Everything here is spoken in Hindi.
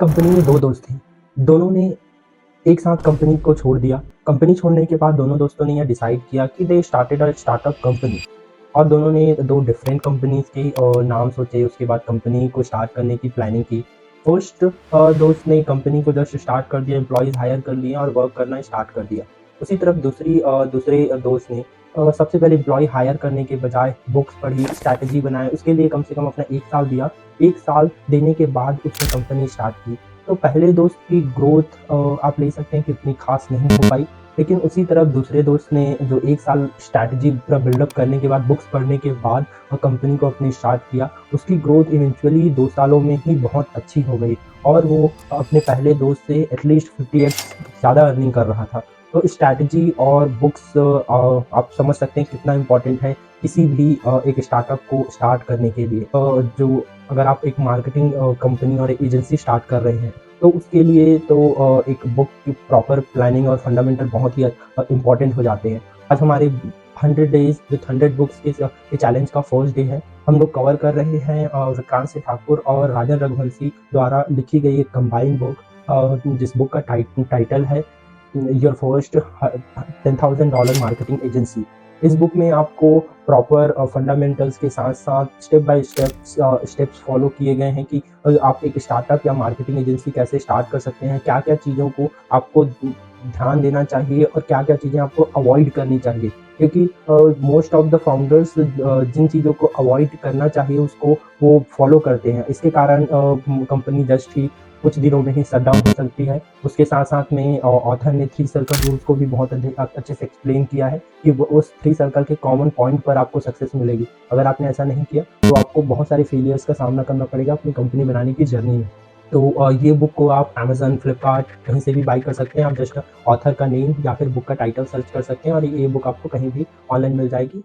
कंपनी में 2 दोस्त थे। दोनों ने एक साथ कंपनी को छोड़ दिया। कंपनी छोड़ने के बाद दोनों दोस्तों ने यह डिसाइड किया कि they started a startup company और दोनों ने 2 डिफरेंट कंपनीज़ के नाम सोचे, उसके बाद कंपनी को स्टार्ट करने की प्लानिंग की। फर्स्ट दोस्त ने कंपनी को जस्ट स्टार्ट कर दिया, एम्प्लॉइज़ हायर कर लिए और वर्क करना स्टार्ट कर दिया। उसी तरफ दूसरे दोस्त ने सबसे पहले एम्प्लॉयी हायर करने के बजाय बुक्स पढ़ी, स्ट्रैटेजी बनाए, उसके लिए कम से कम अपना 1 साल दिया। 1 साल देने के बाद उसने कंपनी स्टार्ट की। तो पहले दोस्त की ग्रोथ आप ले सकते हैं कि उतनी ख़ास नहीं हो पाई, लेकिन उसी तरफ दूसरे दोस्त ने जो 1 साल स्ट्रैटेजी पूरा बिल्डअप करने के बाद, बुक्स पढ़ने के बाद कंपनी को अपनी स्टार्ट किया, उसकी ग्रोथ इवेंचुअली 2 सालों में ही बहुत अच्छी हो गई और वो अपने पहले दोस्त से एटलीस्ट 50x ज़्यादा अर्निंग कर रहा था। तो स्ट्रैटेजी और बुक्स आप समझ सकते हैं कितना इम्पोर्टेंट है किसी भी एक स्टार्टअप को स्टार्ट करने के लिए। जो अगर आप एक मार्केटिंग कंपनी और एक एजेंसी स्टार्ट कर रहे हैं, तो उसके लिए तो एक बुक की प्रॉपर प्लानिंग और फंडामेंटल बहुत ही इम्पोर्टेंट हो जाते हैं। आज हमारे 100 डेज़ विथ 100 बुक्स के चैलेंज का फर्स्ट डे है। हम लोग कवर कर रहे हैं विक्रांत सिंह ठाकुर और राजन रघुवंशी द्वारा लिखी गई एक कंबाइंड बुक, जिस बुक का टाइटल है योर फर्स्ट $10,000 मार्केटिंग एजेंसी। इस बुक में आपको प्रॉपर फंडामेंटल्स के साथ-साथ स्टेप बाय स्टेप्स फॉलो किए गए हैं कि आप एक स्टार्टअप या मार्केटिंग एजेंसी कैसे स्टार्ट कर सकते हैं, क्या-क्या चीज़ों को आपको ध्यान देना चाहिए और क्या-क्या चीज़ें आपको अवॉइड करनी चाहिए। क्योंकि मोस्ट ऑफ द फाउंडर्स जिन चीज़ों को अवॉइड करना चाहिए उसको वो फॉलो करते हैं। इसके कारण कंपनी जस्ट ही कुछ दिनों में ही शट डाउन हो सकती है। उसके साथ-साथ में ऑथर ने 3 सर्कल रूल्स को भी बहुत अच्छे से एक्सप्लेन किया है कि वो उस 3 सर्कल के कॉमन पॉइंट पर आपको सक्सेस मिलेगी। अगर आपने ऐसा नहीं किया तो आपको बहुत सारे फेलियर्स का सामना करना पड़ेगा अपनी कंपनी बनाने की जर्नी में। तो ये बुक को आप अमेज़न, फ्लिपकार्ट कहीं से भी बाय कर सकते हैं। आप जस्ट ऑथर का नेम या फिर बुक का टाइटल सर्च कर सकते हैं और ये बुक आपको कहीं भी ऑनलाइन मिल जाएगी।